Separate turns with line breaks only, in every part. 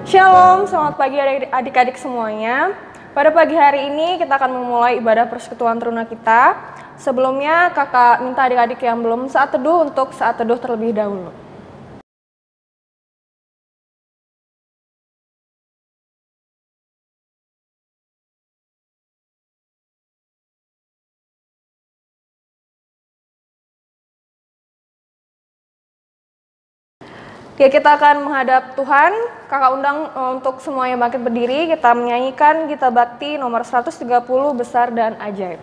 Shalom, selamat pagi adik-adik semuanya. Pada pagi hari ini kita akan memulai ibadah persekutuan teruna kita. Sebelumnya kakak minta adik-adik yang belum saat teduh untuk saat teduh terlebih dahulu. Ya, kita akan menghadap Tuhan. Kakak undang untuk semuanya bangkit berdiri. Kita menyanyikan Gita Bakti nomor 130, Besar dan Ajaib.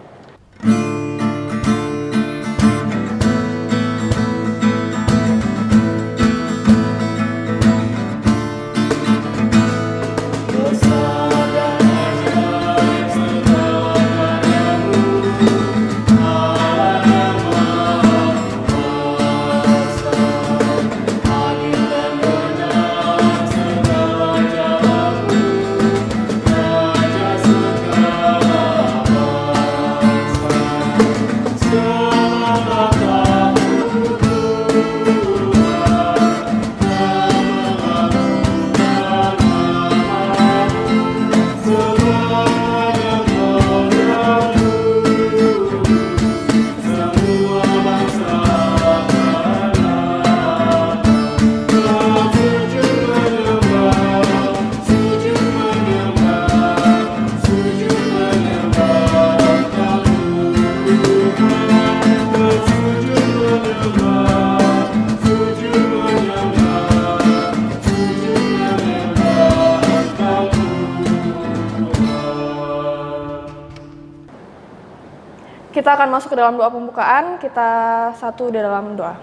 Kita akan masuk ke dalam doa pembukaan. Kita satu di dalam doa.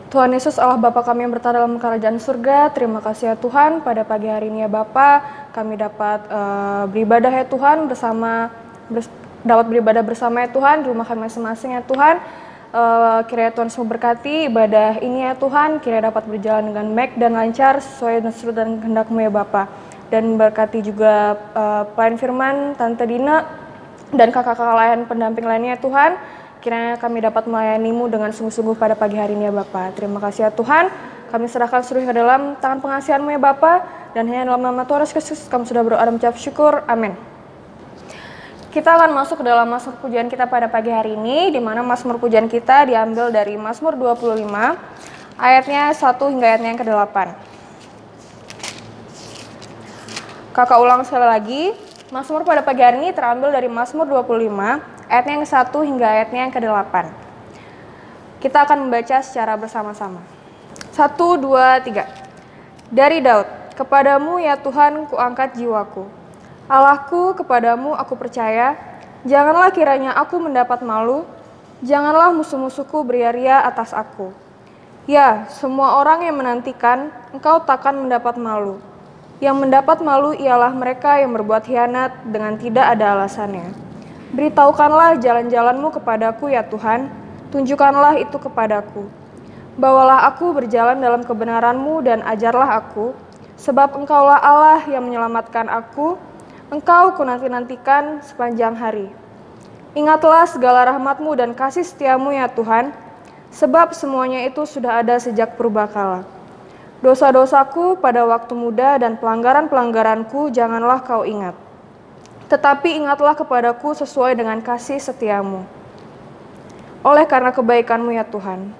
Tuhan Yesus, Allah Bapa kami yang berada dalam kerajaan surga, terima kasih ya Tuhan pada pagi hari ini ya Bapa, kami dapat beribadah ya Tuhan dapat beribadah bersama ya Tuhan di rumah kami masing-masing ya Tuhan. Kiranya Tuhan semua berkati ibadah ini ya Tuhan, kiranya dapat berjalan dengan baik dan lancar sesuai dengan seluruh dan kehendak-Mu ya Bapa. Dan berkati juga pelayan firman Tante Dina dan kakak-kakak lain pendamping lainnya Tuhan, kiranya kami dapat melayani-Mu dengan sungguh-sungguh pada pagi hari ini ya Bapa. Terima kasih ya Tuhan, kami serahkan seluruhnya ke dalam tangan pengasihan-Mu ya Bapa, dan hanya dalam nama Tuhan Yesus Kristus kami sudah berdoa dan mengucap syukur, amin. Kita akan masuk ke dalam Mazmur pujian kita pada pagi hari ini, di mana Mazmur pujian kita diambil dari Mazmur 25, ayatnya 1 hingga ayatnya yang ke-8. Kakak ulang sekali lagi. Mazmur pada pagi hari ini terambil dari Mazmur 25, ayatnya yang ke-1 hingga ayatnya yang ke-8. Kita akan membaca secara bersama-sama. 1, 2, 3. Dari Daud, kepadamu ya Tuhan kuangkat jiwaku. Allahku, kepadamu aku percaya, janganlah kiranya aku mendapat malu, janganlah musuh-musuhku beria-ria atas aku. Ya, semua orang yang menantikan, engkau takkan mendapat malu. Yang mendapat malu ialah mereka yang berbuat khianat dengan tidak ada alasannya. Beritahukanlah jalan-jalan-Mu kepadaku ya Tuhan, tunjukkanlah itu kepadaku. Bawalah aku berjalan dalam kebenaran-Mu dan ajarlah aku, sebab Engkaulah Allah yang menyelamatkan aku, Engkau kunanti-nantikan sepanjang hari. Ingatlah segala rahmat-Mu dan kasih setia-Mu ya Tuhan, sebab semuanya itu sudah ada sejak purbakala. Dosa-dosaku pada waktu muda dan pelanggaran-pelanggaranku janganlah kau ingat. Tetapi ingatlah kepadaku sesuai dengan kasih setia-Mu. Oleh karena kebaikan-Mu ya Tuhan.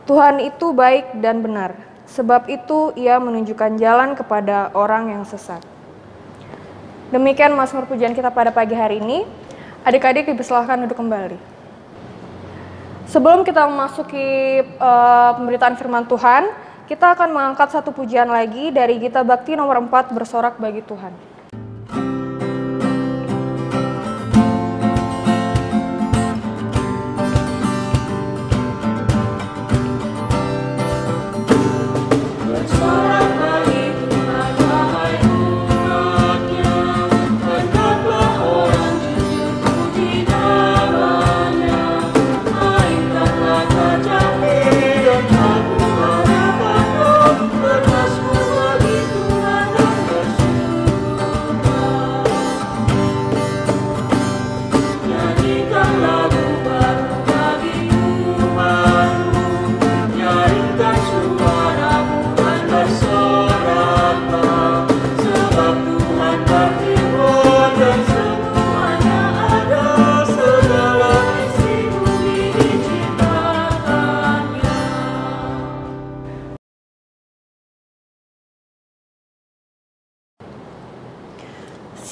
Tuhan itu baik dan benar. Sebab itu ia menunjukkan jalan kepada orang yang sesat. Demikian Mazmur pujian kita pada pagi hari ini. Adik-adik dipersilahkan duduk kembali. Sebelum kita memasuki pemberitaan firman Tuhan, kita akan mengangkat satu pujian lagi dari Gita Bakti nomor 4, Bersorak Bagi Tuhan.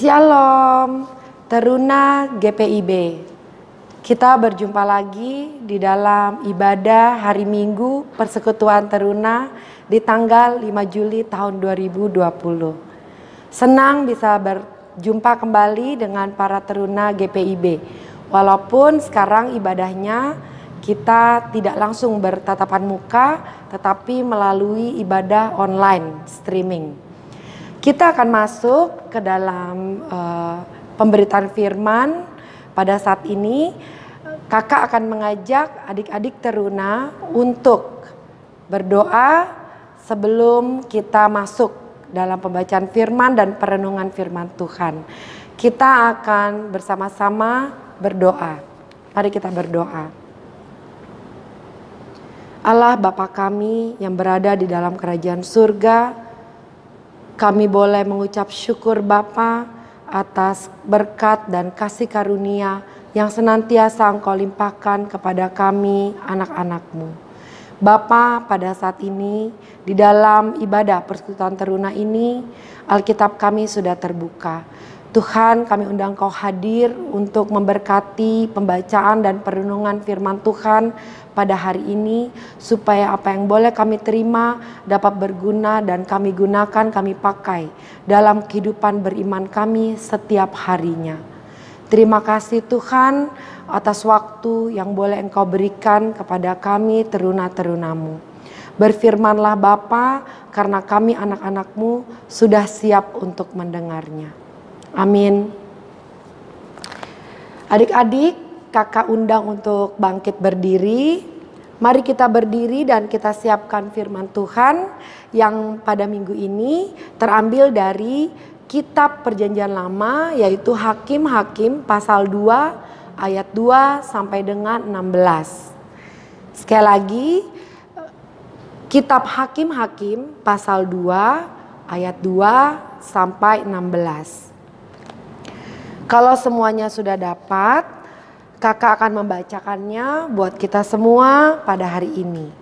Shalom, Teruna GPIB. Kita berjumpa lagi di dalam ibadah hari Minggu Persekutuan Teruna di tanggal 5 Juli tahun 2020. Senang bisa berjumpa kembali dengan para Teruna GPIB. Walaupun sekarang ibadahnya kita tidak langsung bertatapan muka, tetapi melalui ibadah online streaming. Kita akan masuk ke dalam pemberitaan firman. Pada saat ini kakak akan mengajak adik-adik Teruna untuk berdoa sebelum kita masuk dalam pembacaan firman dan perenungan firman Tuhan. Kita akan bersama-sama berdoa. Mari kita berdoa. Allah Bapa kami yang berada di dalam kerajaan surga, kami boleh mengucap syukur Bapa atas berkat dan kasih karunia yang senantiasa Engkau limpahkan kepada kami anak-anak-Mu. Bapa, pada saat ini di dalam ibadah Persekutuan Teruna ini Alkitab kami sudah terbuka. Tuhan, kami undang Kau hadir untuk memberkati pembacaan dan perenungan firman Tuhan pada hari ini, supaya apa yang boleh kami terima dapat berguna dan kami gunakan, kami pakai dalam kehidupan beriman kami setiap harinya. Terima kasih Tuhan atas waktu yang boleh Engkau berikan kepada kami teruna-terunamu. Berfirmanlah Bapa, karena kami anak-anak-Mu sudah siap untuk mendengarnya. Amin. Adik-adik, kakak undang untuk bangkit berdiri. Mari kita berdiri dan kita siapkan firman Tuhan yang pada minggu ini terambil dari kitab Perjanjian Lama, yaitu Hakim-Hakim pasal 2 ayat 2 sampai dengan 16. Sekali lagi, kitab Hakim-Hakim pasal 2 ayat 2 sampai 16. Kalau semuanya sudah dapat, kakak akan membacakannya buat kita semua pada hari ini.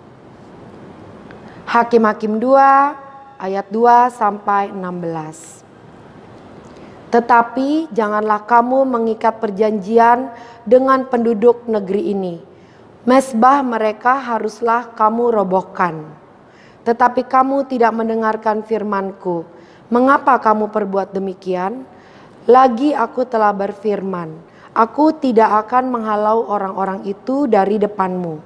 Hakim-Hakim 2 ayat 2 sampai 16. Tetapi janganlah kamu mengikat perjanjian dengan penduduk negeri ini. Mezbah mereka haruslah kamu robohkan. Tetapi kamu tidak mendengarkan firman-Ku. Mengapa kamu perbuat demikian? Lagi aku telah berfirman, aku tidak akan menghalau orang-orang itu dari depanmu.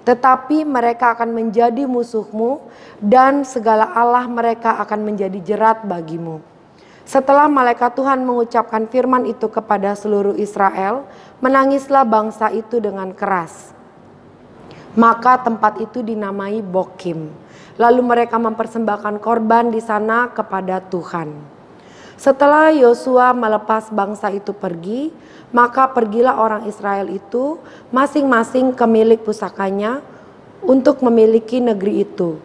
Tetapi mereka akan menjadi musuhmu dan segala Allah mereka akan menjadi jerat bagimu. Setelah malaikat Tuhan mengucapkan firman itu kepada seluruh Israel, menangislah bangsa itu dengan keras. Maka tempat itu dinamai Bokim. Lalu mereka mempersembahkan korban di sana kepada Tuhan. Setelah Yosua melepas bangsa itu pergi, maka pergilah orang Israel itu masing-masing ke milik pusakanya untuk memiliki negeri itu.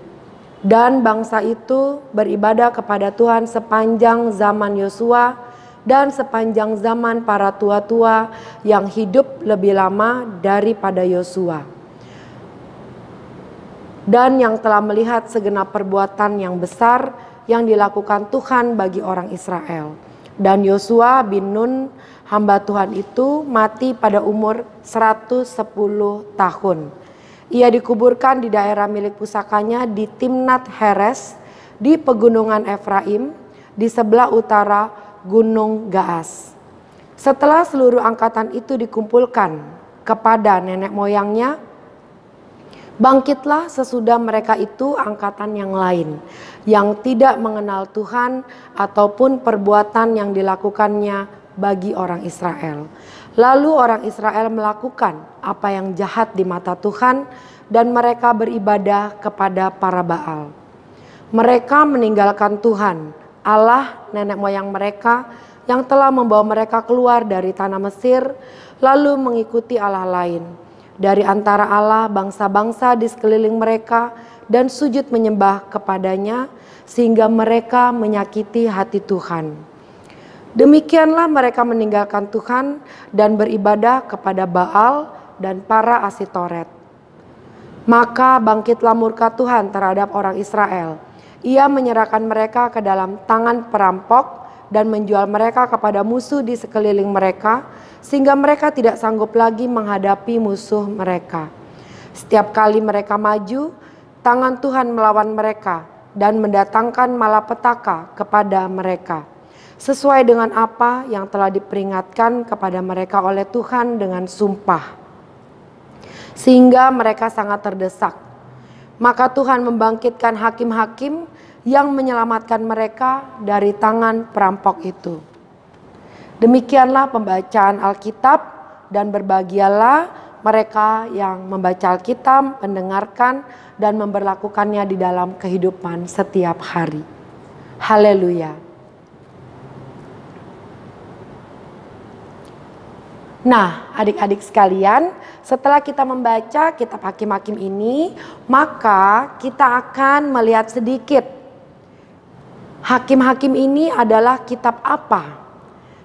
Dan bangsa itu beribadah kepada Tuhan sepanjang zaman Yosua dan sepanjang zaman para tua-tua yang hidup lebih lama daripada Yosua. Dan yang telah melihat segenap perbuatan yang besar yang dilakukan Tuhan bagi orang Israel. Dan Yosua bin Nun, hamba Tuhan itu mati pada umur 110 tahun. Ia dikuburkan di daerah milik pusakanya di Timnat Heres di pegunungan Efraim di sebelah utara Gunung Gaas. Setelah seluruh angkatan itu dikumpulkan kepada nenek moyangnya, bangkitlah sesudah mereka itu angkatan yang lain yang tidak mengenal Tuhan ataupun perbuatan yang dilakukannya bagi orang Israel. Lalu orang Israel melakukan apa yang jahat di mata Tuhan dan mereka beribadah kepada para Baal. Mereka meninggalkan Tuhan, Allah nenek moyang mereka yang telah membawa mereka keluar dari tanah Mesir, lalu mengikuti Allah lain dari antara Allah bangsa-bangsa di sekeliling mereka dan sujud menyembah kepadanya sehingga mereka menyakiti hati Tuhan. Demikianlah mereka meninggalkan Tuhan dan beribadah kepada Baal dan para Asitoret. Maka bangkitlah murka Tuhan terhadap orang Israel. Ia menyerahkan mereka ke dalam tangan perampok dan menjual mereka kepada musuh di sekeliling mereka, sehingga mereka tidak sanggup lagi menghadapi musuh mereka. Setiap kali mereka maju, tangan Tuhan melawan mereka dan mendatangkan malapetaka kepada mereka, sesuai dengan apa yang telah diperingatkan kepada mereka oleh Tuhan dengan sumpah. Sehingga mereka sangat terdesak. Maka Tuhan membangkitkan hakim-hakim yang menyelamatkan mereka dari tangan perampok itu. Demikianlah pembacaan Alkitab, dan berbahagialah mereka yang membaca Alkitab, mendengarkan, dan memberlakukannya di dalam kehidupan setiap hari. Haleluya. Nah, adik-adik sekalian, setelah kita membaca kitab Hakim-Hakim ini, maka kita akan melihat sedikit Hakim-Hakim ini adalah kitab apa?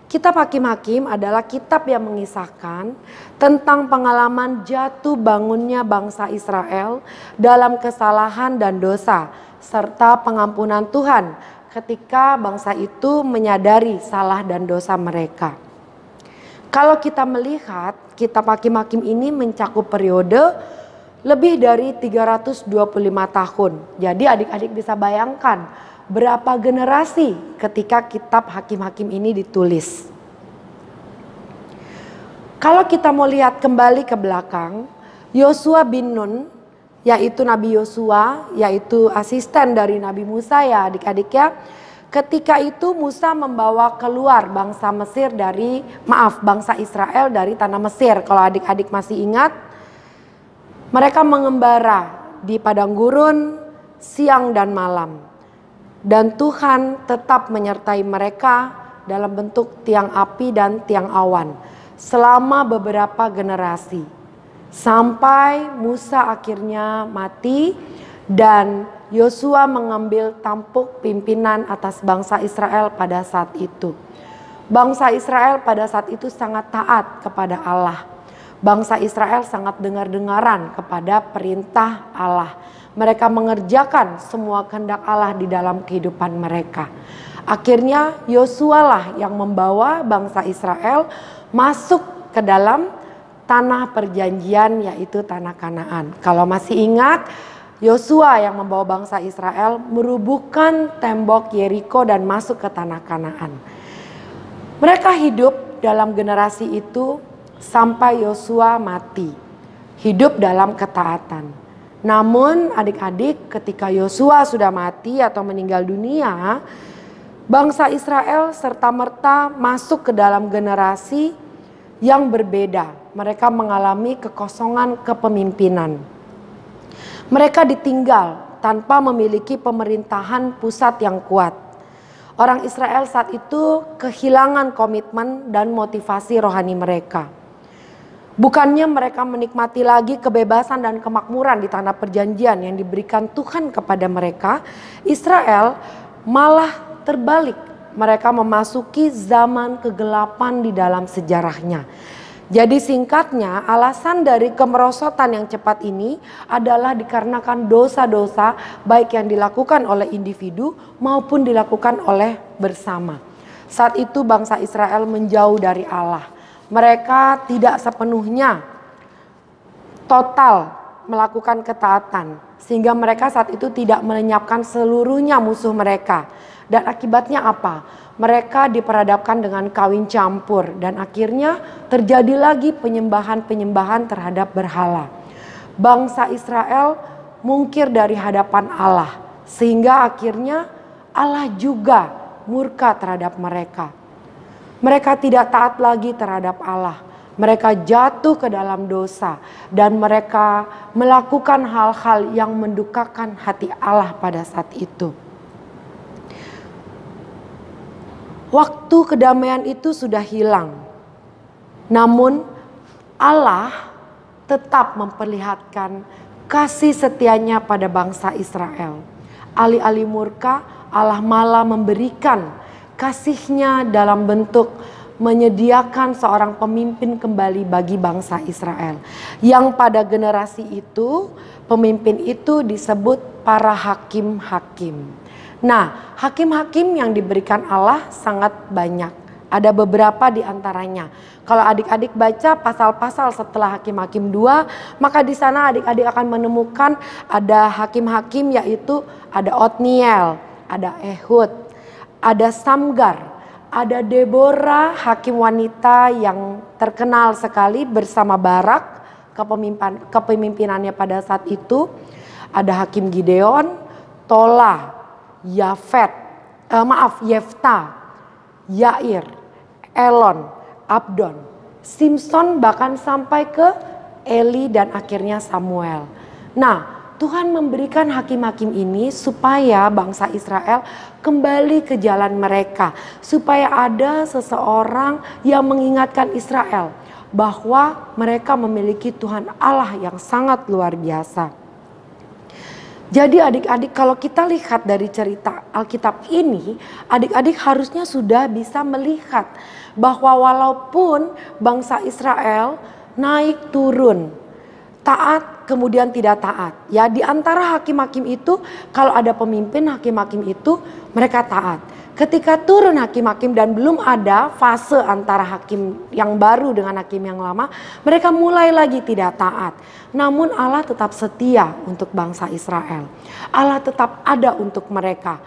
Kitab Hakim-Hakim adalah kitab yang mengisahkan tentang pengalaman jatuh bangunnya bangsa Israel dalam kesalahan dan dosa, serta pengampunan Tuhan ketika bangsa itu menyadari salah dan dosa mereka. Kalau kita melihat kitab Hakim-Hakim ini mencakup periode lebih dari 325 tahun. Jadi adik-adik bisa bayangkan berapa generasi ketika kitab Hakim-Hakim ini ditulis. Kalau kita mau lihat kembali ke belakang, Yosua bin Nun, yaitu Nabi Yosua, yaitu asisten dari Nabi Musa ya adik-adik ya. Ketika itu Musa membawa keluar bangsa Israel dari tanah Mesir. Kalau adik-adik masih ingat, mereka mengembara di padang gurun siang dan malam. Dan Tuhan tetap menyertai mereka dalam bentuk tiang api dan tiang awan selama beberapa generasi. Sampai Musa akhirnya mati dan Yosua mengambil tampuk pimpinan atas bangsa Israel pada saat itu. Bangsa Israel pada saat itu sangat taat kepada Allah. Bangsa Israel sangat dengar-dengaran kepada perintah Allah. Mereka mengerjakan semua kehendak Allah di dalam kehidupan mereka. Akhirnya Yosua lah yang membawa bangsa Israel masuk ke dalam tanah perjanjian, yaitu tanah Kanaan. Kalau masih ingat, Yosua yang membawa bangsa Israel merubuhkan tembok Yeriko dan masuk ke tanah Kanaan. Mereka hidup dalam generasi itu sampai Yosua mati, hidup dalam ketaatan. Namun adik-adik, ketika Yosua sudah mati atau meninggal dunia, bangsa Israel serta-merta masuk ke dalam generasi yang berbeda. Mereka mengalami kekosongan kepemimpinan. Mereka ditinggal tanpa memiliki pemerintahan pusat yang kuat. Orang Israel saat itu kehilangan komitmen dan motivasi rohani mereka. Bukannya mereka menikmati lagi kebebasan dan kemakmuran di tanah perjanjian yang diberikan Tuhan kepada mereka, Israel malah terbalik. Mereka memasuki zaman kegelapan di dalam sejarahnya. Jadi singkatnya, alasan dari kemerosotan yang cepat ini adalah dikarenakan dosa-dosa baik yang dilakukan oleh individu maupun dilakukan oleh bersama. Saat itu bangsa Israel menjauh dari Allah. Mereka tidak sepenuhnya total melakukan ketaatan, sehingga mereka saat itu tidak melenyapkan seluruhnya musuh mereka. Dan akibatnya apa? Mereka diperhadapkan dengan kawin campur dan akhirnya terjadi lagi penyembahan-penyembahan terhadap berhala. Bangsa Israel mungkir dari hadapan Allah sehingga akhirnya Allah juga murka terhadap mereka. Mereka tidak taat lagi terhadap Allah. Mereka jatuh ke dalam dosa dan mereka melakukan hal-hal yang mendukakan hati Allah pada saat itu. Waktu kedamaian itu sudah hilang. Namun Allah tetap memperlihatkan kasih setianya pada bangsa Israel. Alih-alih murka, Allah malah memberikan kasih-Nya dalam bentuk menyediakan seorang pemimpin kembali bagi bangsa Israel. Yang pada generasi itu, pemimpin itu disebut para hakim-hakim. Nah, hakim-hakim yang diberikan Allah sangat banyak. Ada beberapa di antaranya. Kalau adik-adik baca pasal-pasal setelah Hakim-Hakim 2, maka di sana adik-adik akan menemukan ada hakim-hakim, yaitu ada Otniel, ada Ehud, ada Samgar, ada Deborah, hakim wanita yang terkenal sekali bersama Barak, kepemimpinannya pada saat itu. Ada Hakim Gideon, Tola, Yefta, Yair, Elon, Abdon, Simpson, bahkan sampai ke Eli dan akhirnya Samuel. Nah, Tuhan memberikan hakim-hakim ini supaya bangsa Israel kembali ke jalan mereka. Supaya ada seseorang yang mengingatkan Israel bahwa mereka memiliki Tuhan Allah yang sangat luar biasa. Jadi adik-adik, kalau kita lihat dari cerita Alkitab ini, adik-adik harusnya sudah bisa melihat bahwa walaupun bangsa Israel naik turun, taat kemudian tidak taat. Ya, di antara hakim-hakim itu kalau ada pemimpin hakim-hakim itu mereka taat. Ketika turun hakim-hakim dan belum ada fase antara hakim yang baru dengan hakim yang lama, mereka mulai lagi tidak taat. Namun Allah tetap setia untuk bangsa Israel. Allah tetap ada untuk mereka.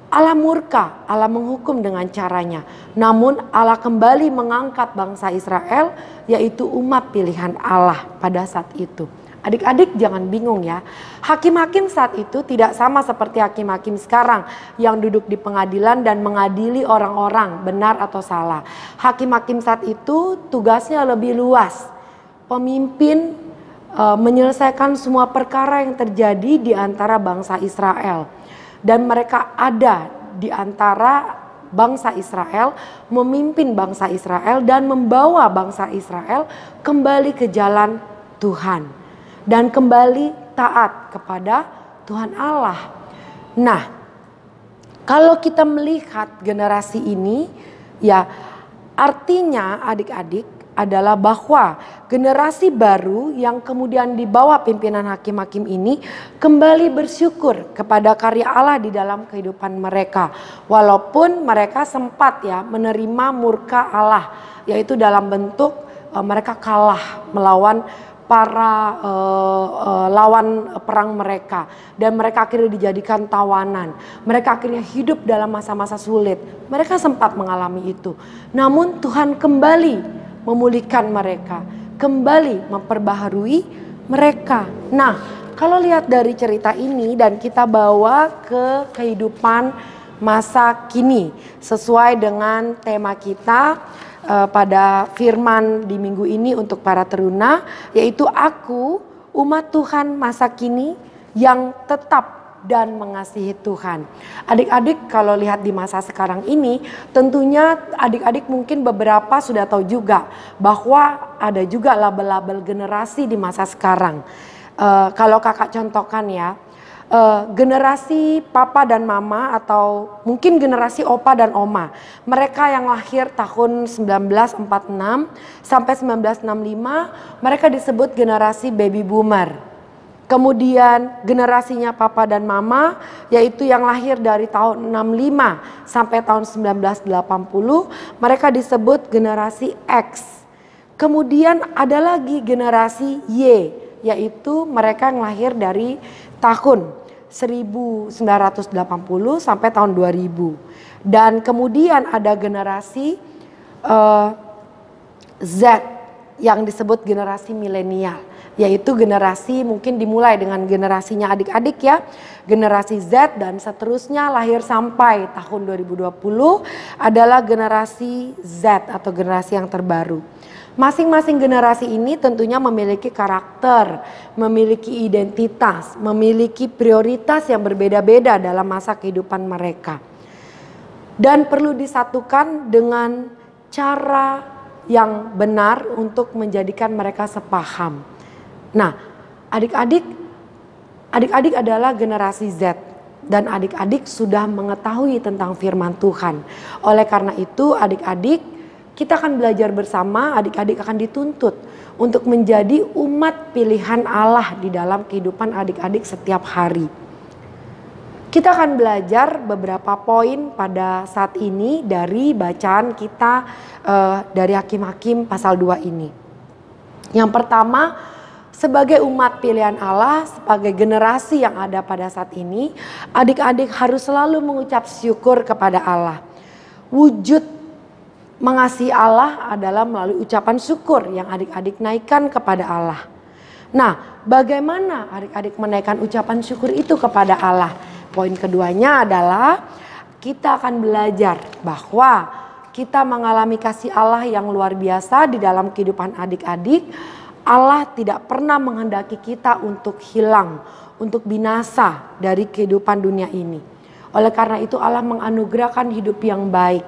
Allah murka, Allah menghukum dengan caranya. Namun Allah kembali mengangkat bangsa Israel, yaitu umat pilihan Allah pada saat itu. Adik-adik jangan bingung ya. Hakim-hakim saat itu tidak sama seperti hakim-hakim sekarang yang duduk di pengadilan dan mengadili orang-orang benar atau salah. Hakim-hakim saat itu tugasnya lebih luas. Pemimpin menyelesaikan semua perkara yang terjadi di antara bangsa Israel. Dan mereka ada di antara bangsa Israel, memimpin bangsa Israel dan membawa bangsa Israel kembali ke jalan Tuhan. Dan kembali taat kepada Tuhan Allah. Nah, kalau kita melihat generasi ini, ya artinya adik-adik adalah bahwa generasi baru yang kemudian di bawah pimpinan hakim-hakim ini kembali bersyukur kepada karya Allah di dalam kehidupan mereka. Walaupun mereka sempat ya menerima murka Allah, yaitu dalam bentuk mereka kalah melawan para lawan perang mereka, dan mereka akhirnya dijadikan tawanan. Mereka akhirnya hidup dalam masa-masa sulit. Mereka sempat mengalami itu. Namun Tuhan kembali memulihkan mereka, kembali memperbaharui mereka. Nah, kalau lihat dari cerita ini dan kita bawa ke kehidupan masa kini sesuai dengan tema kita pada firman di minggu ini untuk para teruna, yaitu aku umat Tuhan masa kini yang tetap dan mengasihi Tuhan. Adik-adik kalau lihat di masa sekarang ini, tentunya adik-adik mungkin beberapa sudah tahu juga bahwa ada juga label-label generasi di masa sekarang. Kalau kakak contohkan ya, generasi papa dan mama atau mungkin generasi opa dan oma. Mereka yang lahir tahun 1946 sampai 1965, mereka disebut generasi baby boomer. Kemudian generasinya papa dan mama, yaitu yang lahir dari tahun 65 sampai tahun 1980, mereka disebut generasi X. Kemudian ada lagi generasi Y, yaitu mereka yang lahir dari tahun 1980 sampai tahun 2000. Dan kemudian ada generasi Z yang disebut generasi milenial, yaitu generasi mungkin dimulai dengan generasinya adik-adik ya, generasi Z dan seterusnya lahir sampai tahun 2020 adalah generasi Z atau generasi yang terbaru. Masing-masing generasi ini tentunya memiliki karakter, memiliki identitas, memiliki prioritas yang berbeda-beda dalam masa kehidupan mereka. Dan perlu disatukan dengan cara yang benar untuk menjadikan mereka sepaham. Nah, adik-adik adalah generasi Z dan adik-adik sudah mengetahui tentang firman Tuhan. Oleh karena itu adik-adik, kita akan belajar bersama, adik-adik akan dituntut untuk menjadi umat pilihan Allah di dalam kehidupan adik-adik setiap hari. Kita akan belajar beberapa poin pada saat ini dari bacaan kita dari Hakim-Hakim pasal 2 ini. Yang pertama, sebagai umat pilihan Allah, sebagai generasi yang ada pada saat ini, adik-adik harus selalu mengucap syukur kepada Allah. Wujud mengasihi Allah adalah melalui ucapan syukur yang adik-adik naikkan kepada Allah. Nah, bagaimana adik-adik menaikkan ucapan syukur itu kepada Allah? Poin keduanya adalah kita akan belajar bahwa kita mengalami kasih Allah yang luar biasa di dalam kehidupan adik-adik. Allah tidak pernah menghendaki kita untuk hilang, untuk binasa dari kehidupan dunia ini. Oleh karena itu Allah menganugerahkan hidup yang baik.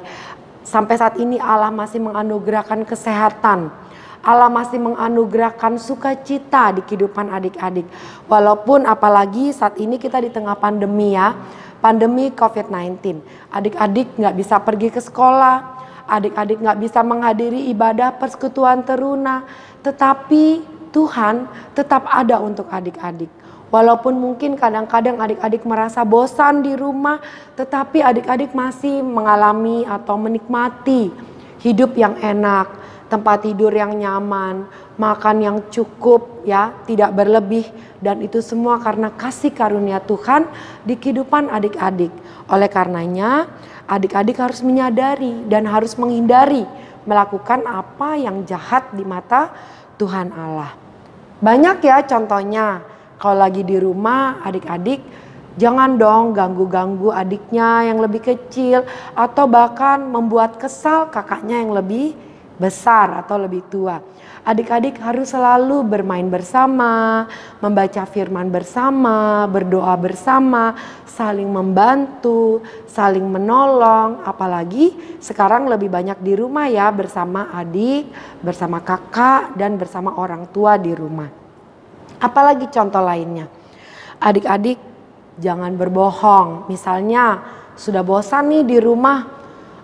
Sampai saat ini Allah masih menganugerahkan kesehatan. Allah masih menganugerahkan sukacita di kehidupan adik-adik. Walaupun apalagi saat ini kita di tengah pandemi ya. Pandemi COVID-19. Adik-adik gak bisa pergi ke sekolah. Adik-adik gak bisa menghadiri ibadah persekutuan teruna. Tetapi Tuhan tetap ada untuk adik-adik. Walaupun mungkin kadang-kadang adik-adik merasa bosan di rumah. Tetapi adik-adik masih mengalami atau menikmati hidup yang enak. Tempat tidur yang nyaman, makan yang cukup ya, tidak berlebih, dan itu semua karena kasih karunia Tuhan di kehidupan adik-adik. Oleh karenanya, adik-adik harus menyadari dan harus menghindari melakukan apa yang jahat di mata Tuhan Allah. Banyak ya contohnya, kalau lagi di rumah adik-adik jangan dong ganggu-ganggu adiknya yang lebih kecil, atau bahkan membuat kesal kakaknya yang lebih besar atau lebih tua. Adik-adik harus selalu bermain bersama, membaca firman bersama, berdoa bersama, saling membantu, saling menolong. Apalagi sekarang lebih banyak di rumah ya, bersama adik, bersama kakak, dan bersama orang tua di rumah. Apalagi contoh lainnya, adik-adik jangan berbohong. Misalnya sudah bosan nih di rumah,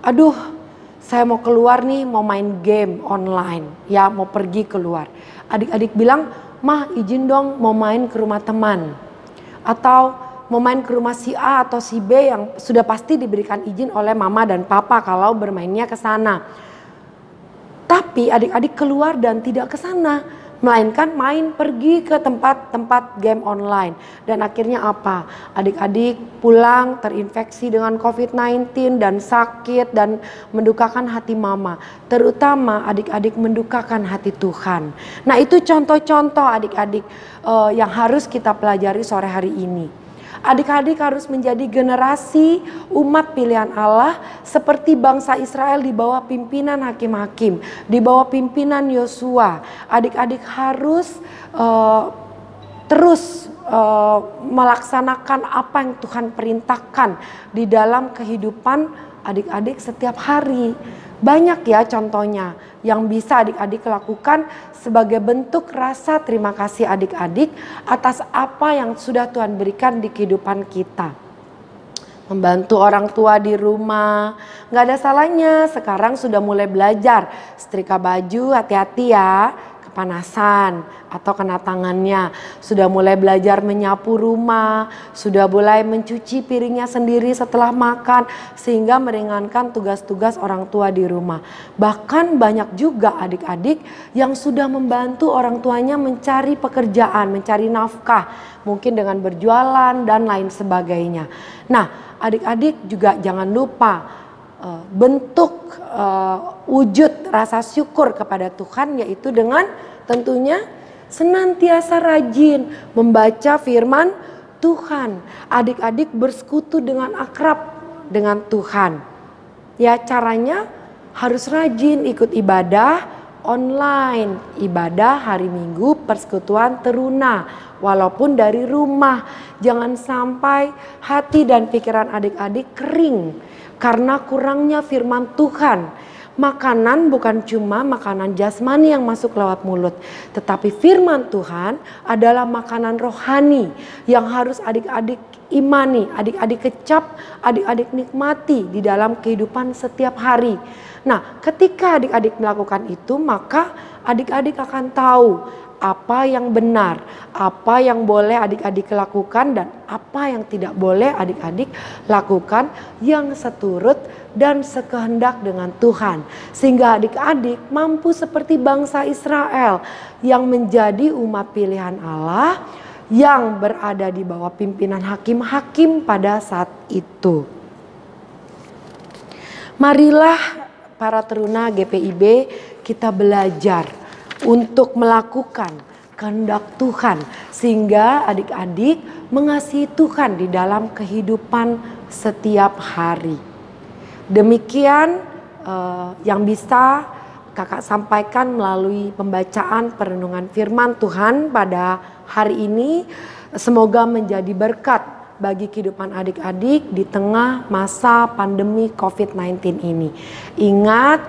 aduh saya mau keluar nih, mau main game online, ya mau pergi keluar. Adik-adik bilang, "Mah izin dong mau main ke rumah teman." Atau mau main ke rumah si A atau si B yang sudah pasti diberikan izin oleh mama dan papa kalau bermainnya ke sana. Tapi adik-adik keluar dan tidak ke sana, melainkan main pergi ke tempat-tempat game online. Dan akhirnya apa? Adik-adik pulang terinfeksi dengan COVID-19 dan sakit dan mendukakan hati mama. Terutama adik-adik mendukakan hati Tuhan. Nah, itu contoh-contoh adik-adik yang harus kita pelajari sore hari ini. Adik-adik harus menjadi generasi umat pilihan Allah seperti bangsa Israel di bawah pimpinan hakim-hakim, di bawah pimpinan Yosua. Adik-adik harus terus melaksanakan apa yang Tuhan perintahkan di dalam kehidupan adik-adik setiap hari. Banyak ya contohnya yang bisa adik-adik lakukan sebagai bentuk rasa terima kasih adik-adik atas apa yang sudah Tuhan berikan di kehidupan kita. Membantu orang tua di rumah, gak ada salahnya. Sekarang sudah mulai belajar setrika baju, hati-hati ya, kepanasan atau kena tangannya. Sudah mulai belajar menyapu rumah, sudah mulai mencuci piringnya sendiri setelah makan, sehingga meringankan tugas-tugas orang tua di rumah. Bahkan banyak juga adik-adik yang sudah membantu orang tuanya mencari pekerjaan, mencari nafkah, mungkin dengan berjualan dan lain sebagainya. Nah, adik-adik juga jangan lupa bentuk wujud rasa syukur kepada Tuhan, yaitu dengan tentunya senantiasa rajin membaca firman Tuhan. Adik-adik bersekutu dengan akrab dengan Tuhan. Ya, caranya harus rajin ikut ibadah online, ibadah hari Minggu, persekutuan teruna, walaupun dari rumah. Jangan sampai hati dan pikiran adik-adik kering karena kurangnya firman Tuhan. Makanan bukan cuma makanan jasmani yang masuk lewat mulut, tetapi firman Tuhan adalah makanan rohani yang harus adik-adik imani, adik-adik kecap, adik-adik nikmati di dalam kehidupan setiap hari. Nah, ketika adik-adik melakukan itu, maka adik-adik akan tahu apa yang benar, apa yang boleh adik-adik lakukan dan apa yang tidak boleh adik-adik lakukan yang seturut dan sekehendak dengan Tuhan. Sehingga adik-adik mampu seperti bangsa Israel yang menjadi umat pilihan Allah yang berada di bawah pimpinan hakim-hakim pada saat itu. Marilah para teruna GPIB kita belajar untuk melakukan kehendak Tuhan sehingga adik-adik mengasihi Tuhan di dalam kehidupan setiap hari. Demikian yang bisa kakak sampaikan melalui pembacaan perenungan firman Tuhan pada hari ini. Semoga menjadi berkat bagi kehidupan adik-adik di tengah masa pandemi COVID-19 ini. Ingat,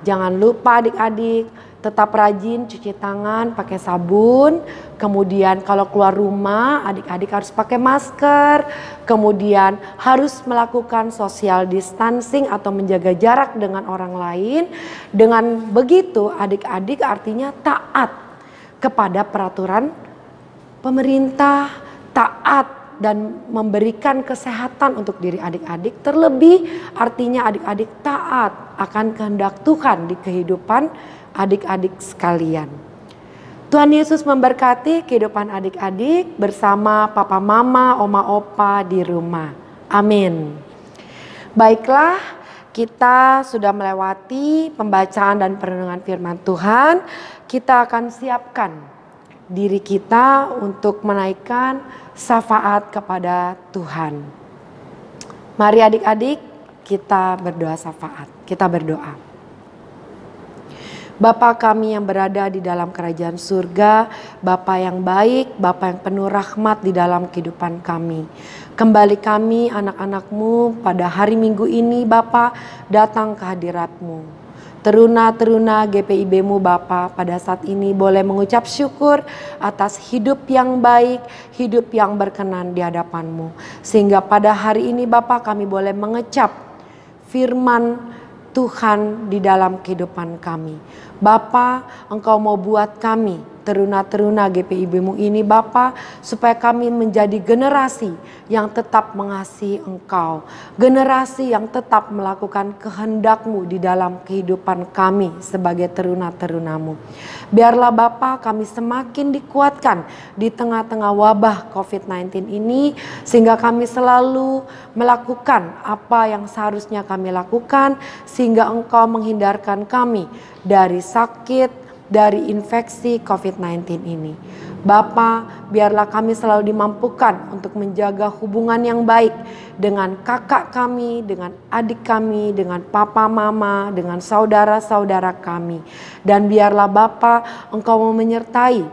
jangan lupa adik-adik tetap rajin cuci tangan pakai sabun. Kemudian kalau keluar rumah adik-adik harus pakai masker. Kemudian harus melakukan social distancing atau menjaga jarak dengan orang lain. Dengan begitu adik-adik artinya taat kepada peraturan pemerintah, taat dan memberikan kesehatan untuk diri adik-adik. Terlebih artinya adik-adik taat akan kehendak Tuhan di kehidupan adik-adik sekalian. Tuhan Yesus memberkati kehidupan adik-adik bersama papa mama, oma opa di rumah. Amin. Baiklah, kita sudah melewati pembacaan dan perenungan firman Tuhan. Kita akan siapkan diri kita untuk menaikkan syafaat kepada Tuhan. Mari adik-adik kita berdoa syafaat. Kita berdoa. Bapa kami yang berada di dalam kerajaan surga, Bapa yang baik, Bapa yang penuh rahmat di dalam kehidupan kami. Kembali kami anak-anak-Mu pada hari Minggu ini Bapa datang ke hadirat-Mu. Teruna-teruna GPIB-Mu Bapa pada saat ini boleh mengucap syukur atas hidup yang baik, hidup yang berkenan di hadapan-Mu. Sehingga pada hari ini Bapa kami boleh mengecap firman Tuhan di dalam kehidupan kami. Bapa, Engkau mau buat kami teruna-teruna GPIB-Mu ini Bapa, supaya kami menjadi generasi yang tetap mengasihi Engkau, generasi yang tetap melakukan kehendak-Mu di dalam kehidupan kami sebagai teruna-teruna-Mu. Biarlah Bapa kami semakin dikuatkan di tengah-tengah wabah COVID-19 ini, sehingga kami selalu melakukan apa yang seharusnya kami lakukan, sehingga Engkau menghindarkan kami dari sakit, dari infeksi COVID-19 ini. Bapa, biarlah kami selalu dimampukan untuk menjaga hubungan yang baik dengan kakak kami, dengan adik kami, dengan papa mama, dengan saudara-saudara kami. Dan biarlah Bapa, Engkau mau menyertai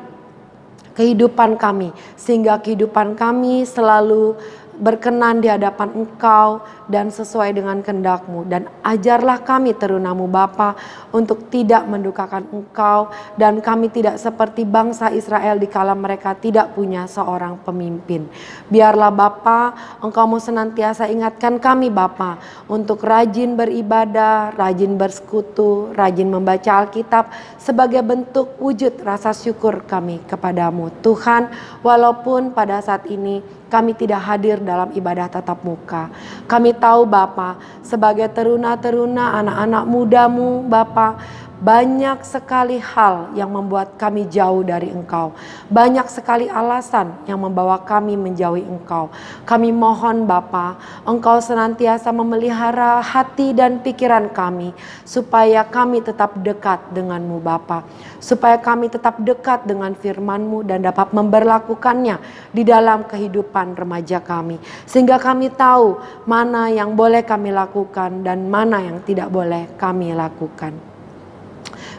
kehidupan kami, sehingga kehidupan kami selalu berkenan di hadapan Engkau dan sesuai dengan kehendak-Mu. Dan ajarlah kami teruna-Mu Bapa untuk tidak mendukakan Engkau, dan kami tidak seperti bangsa Israel dikala mereka tidak punya seorang pemimpin. Biarlah Bapa, Engkau mau senantiasa ingatkan kami Bapa untuk rajin beribadah, rajin bersekutu, rajin membaca Alkitab sebagai bentuk wujud rasa syukur kami kepadamu Tuhan. Walaupun pada saat ini kami tidak hadir dalam ibadah tatap muka. Kami tahu Bapa, sebagai teruna-teruna anak-anak muda-Mu Bapa, banyak sekali hal yang membuat kami jauh dari Engkau. Banyak sekali alasan yang membawa kami menjauhi Engkau. Kami mohon Bapa, Engkau senantiasa memelihara hati dan pikiran kami, supaya kami tetap dekat dengan-Mu Bapa. Supaya kami tetap dekat dengan firman-Mu dan dapat memberlakukannya di dalam kehidupan remaja kami. Sehingga kami tahu mana yang boleh kami lakukan dan mana yang tidak boleh kami lakukan.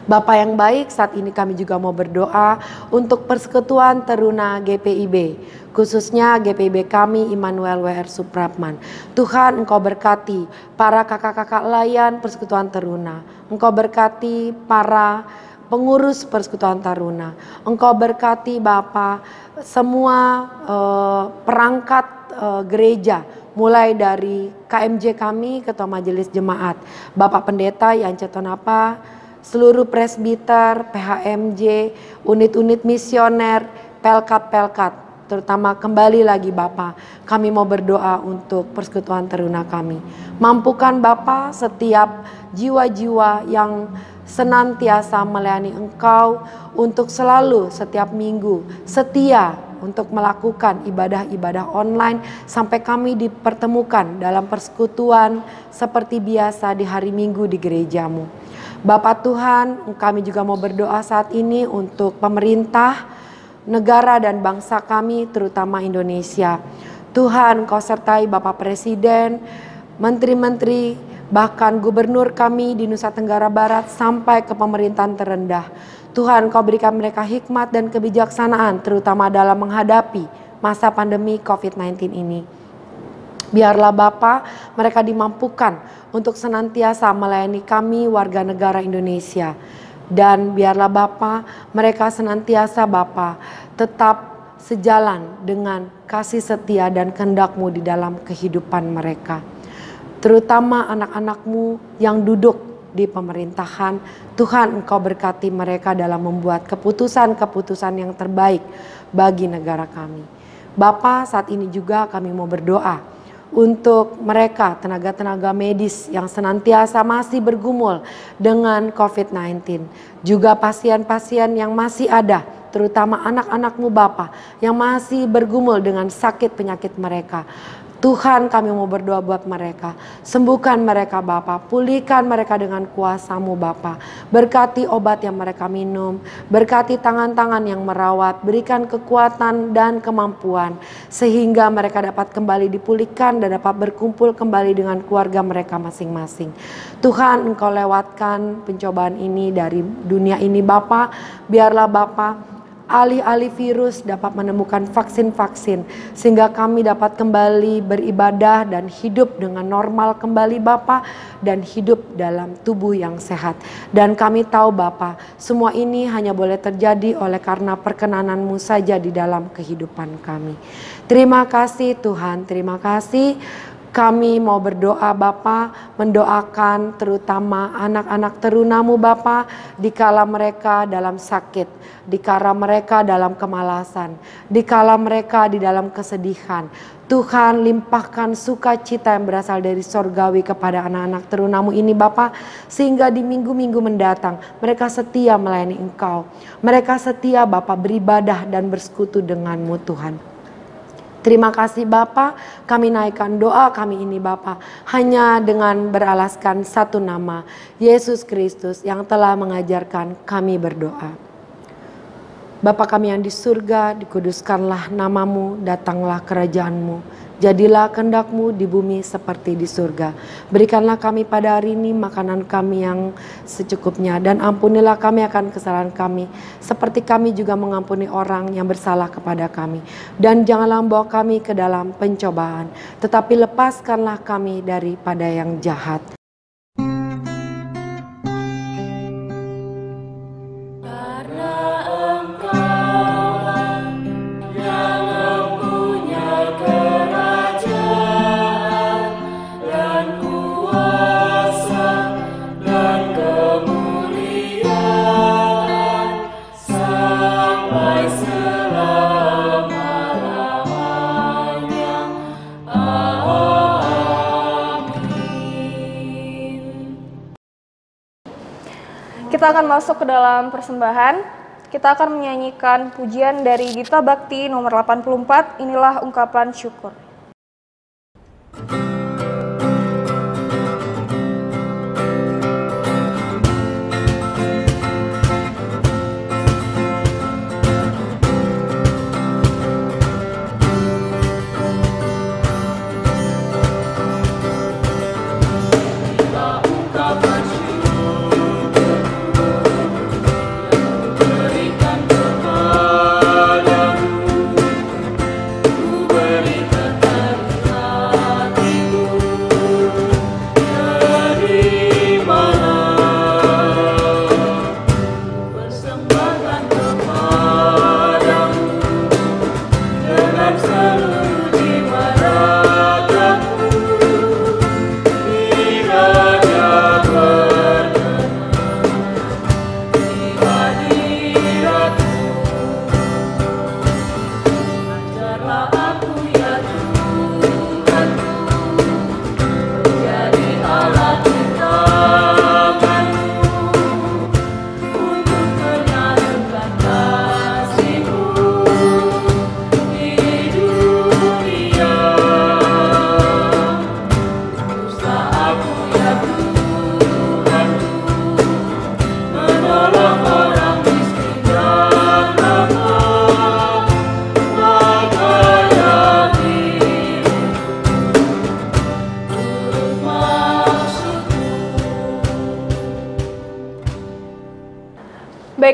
Bapa yang baik, saat ini kami juga mau berdoa untuk persekutuan teruna GPIB, khususnya GPIB kami Immanuel WR Supratman. Tuhan, Engkau berkati para kakak-kakak layan persekutuan teruna. Engkau berkati para pengurus persekutuan taruna. Engkau berkati Bapa semua perangkat gereja, mulai dari KMJ kami, Ketua Majelis Jemaat, Bapak Pendeta Yance Tonapa, seluruh presbiter, PHMJ, unit-unit misioner, pelkat-pelkat, terutama kembali lagi Bapa, kami mau berdoa untuk persekutuan teruna kami. Mampukan Bapa setiap jiwa-jiwa yang senantiasa melayani Engkau untuk selalu setiap minggu setia untuk melakukan ibadah-ibadah online sampai kami dipertemukan dalam persekutuan seperti biasa di hari Minggu di gerejamu. Bapak Tuhan, kami juga mau berdoa saat ini untuk pemerintah, negara dan bangsa kami terutama Indonesia. Tuhan, Kau sertai Bapak Presiden, menteri-menteri, bahkan gubernur kami di Nusa Tenggara Barat sampai ke pemerintahan terendah. Tuhan, Kau berikan mereka hikmat dan kebijaksanaan terutama dalam menghadapi masa pandemi COVID-19 ini. Biarlah Bapa, mereka dimampukan untuk senantiasa melayani kami warga negara Indonesia. Dan biarlah Bapa, mereka senantiasa Bapa tetap sejalan dengan kasih setia dan kehendak-Mu di dalam kehidupan mereka. Terutama anak-anak-Mu yang duduk di pemerintahan, Tuhan Engkau berkati mereka dalam membuat keputusan-keputusan yang terbaik bagi negara kami. Bapa, saat ini juga kami mau berdoa untuk mereka tenaga-tenaga medis yang senantiasa masih bergumul dengan COVID-19. Juga pasien-pasien yang masih ada, terutama anak-anak-Mu Bapa yang masih bergumul dengan sakit penyakit mereka. Tuhan, kami mau berdoa buat mereka. Sembuhkan mereka Bapa, pulihkan mereka dengan kuasa-Mu Bapa. Berkati obat yang mereka minum, berkati tangan-tangan yang merawat, berikan kekuatan dan kemampuan sehingga mereka dapat kembali dipulihkan dan dapat berkumpul kembali dengan keluarga mereka masing-masing. Tuhan, Engkau lewatkan pencobaan ini dari dunia ini Bapa. Biarlah Bapa alih-alih virus dapat menemukan vaksin-vaksin sehingga kami dapat kembali beribadah dan hidup dengan normal kembali Bapa, dan hidup dalam tubuh yang sehat. Dan kami tahu Bapa, semua ini hanya boleh terjadi oleh karena perkenanan-Mu saja di dalam kehidupan kami. Terima kasih Tuhan, terima kasih. Kami mau berdoa Bapa, mendoakan terutama anak-anak teruna-Mu Bapa, dikala mereka dalam sakit, dikala mereka dalam kemalasan, dikala mereka di dalam kesedihan. Tuhan, limpahkan sukacita yang berasal dari sorgawi kepada anak-anak teruna-Mu ini Bapa, sehingga di minggu-minggu mendatang mereka setia melayani Engkau. Mereka setia Bapa beribadah dan bersekutu dengan-Mu Tuhan. Terima kasih Bapa, kami naikkan doa kami ini Bapa hanya dengan beralaskan satu nama, Yesus Kristus yang telah mengajarkan kami berdoa. Bapa kami yang di surga, dikuduskanlah nama-Mu, datanglah kerajaan-Mu. Jadilah kehendak-Mu di bumi seperti di surga. Berikanlah kami pada hari ini makanan kami yang secukupnya. Dan ampunilah kami akan kesalahan kami, seperti kami juga mengampuni orang yang bersalah kepada kami. Dan janganlah membawa kami ke dalam pencobaan, tetapi lepaskanlah kami daripada yang jahat.
Kita akan masuk ke dalam persembahan. Kita akan menyanyikan pujian dari Gita Bakti nomor 84, inilah ungkapan syukur.
Berikan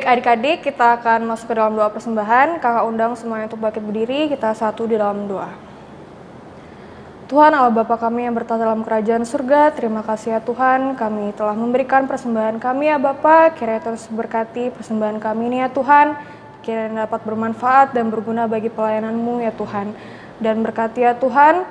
Baik adik-adik, kita akan masuk ke dalam doa persembahan. Kakak undang semuanya untuk bangkit berdiri, kita satu di dalam doa. Tuhan Allah Bapa kami yang bertata dalam kerajaan surga, terima kasih ya Tuhan, kami telah memberikan persembahan kami ya Bapa, kiranya terus berkati persembahan kami ini ya Tuhan, kiranya dapat bermanfaat dan berguna bagi pelayanan-Mu ya Tuhan. Dan berkati ya Tuhan,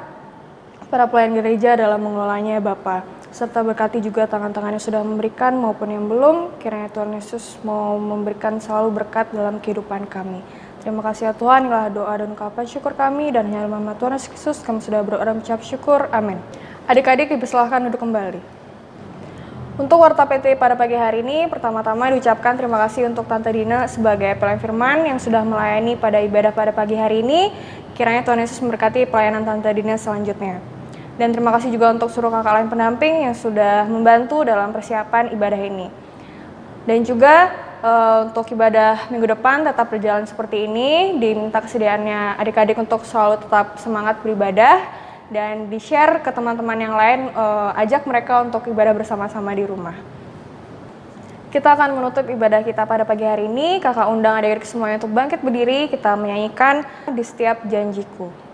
para pelayan gereja dalam mengelolanya ya Bapa. Serta berkati juga tangan-tangan yang sudah memberikan maupun yang belum, kiranya Tuhan Yesus mau memberikan selalu berkat dalam kehidupan kami. Terima kasih ya Tuhan, inilah doa dan ungkapan syukur kami, dan hanya dalam nama Tuhan Yesus Kristus kami sudah berdoa dan mengucap syukur, amin. Adik-adik dipersilahkan duduk kembali. Untuk Warta PT pada pagi hari ini, pertama-tama diucapkan terima kasih untuk Tante Dina sebagai pelayan firman yang sudah melayani pada ibadah pada pagi hari ini. Kiranya Tuhan Yesus memberkati pelayanan Tante Dina selanjutnya. Dan terima kasih juga untuk seluruh kakak lain pendamping yang sudah membantu dalam persiapan ibadah ini. Dan juga untuk ibadah minggu depan tetap berjalan seperti ini, diminta kesediaannya adik-adik untuk selalu tetap semangat beribadah dan di-share ke teman-teman yang lain, ajak mereka untuk ibadah bersama-sama di rumah. Kita akan menutup ibadah kita pada pagi hari ini. Kakak undang adik-adik semuanya untuk bangkit berdiri, kita menyanyikan Di Setiap Janjiku.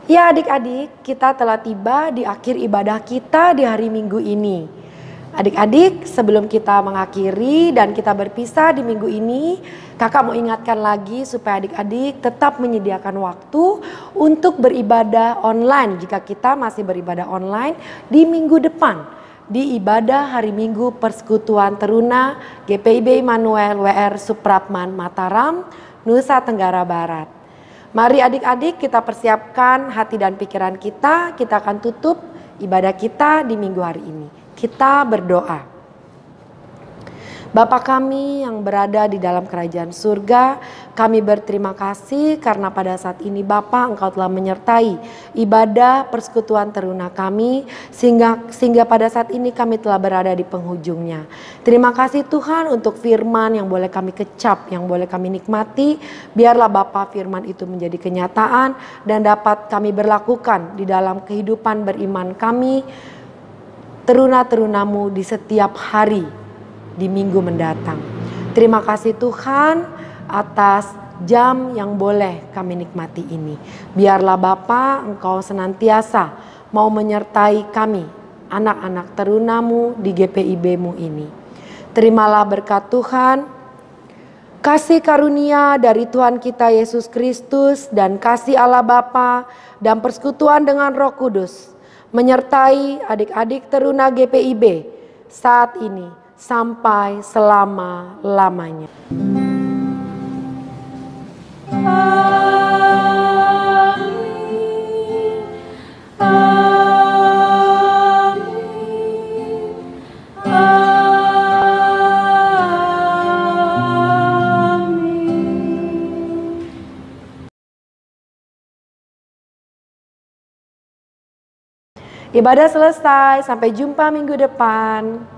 Ya adik-adik, kita telah tiba di akhir ibadah kita di hari Minggu ini. Adik-adik, sebelum kita mengakhiri dan kita berpisah di minggu ini, kakak mau ingatkan lagi supaya adik-adik tetap menyediakan waktu untuk beribadah online jika kita masih beribadah online di minggu depan. Di ibadah hari Minggu Persekutuan Teruna GPIB Immanuel WR Supratman Mataram, Nusa Tenggara Barat. Mari adik-adik kita persiapkan hati dan pikiran kita akan tutup ibadah kita di minggu hari ini. Kita berdoa. Bapa kami yang berada di dalam kerajaan surga, kami berterima kasih karena pada saat ini Bapa Engkau telah menyertai ibadah persekutuan teruna kami sehingga pada saat ini kami telah berada di penghujungnya. Terima kasih Tuhan untuk firman yang boleh kami kecap, yang boleh kami nikmati. Biarlah Bapa firman itu menjadi kenyataan dan dapat kami berlakukan di dalam kehidupan beriman kami, teruna-terunamu di setiap hari di minggu mendatang. Terima kasih Tuhan atas jam yang boleh kami nikmati ini. Biarlah Bapa Engkau senantiasa mau menyertai kami, anak-anak terunamu di GPIB-mu ini. Terimalah berkat Tuhan, kasih karunia dari Tuhan kita Yesus Kristus dan kasih Allah Bapa dan persekutuan dengan Roh Kudus menyertai adik-adik teruna GPIB saat ini sampai selama-lamanya. Ibadah selesai, sampai jumpa minggu depan.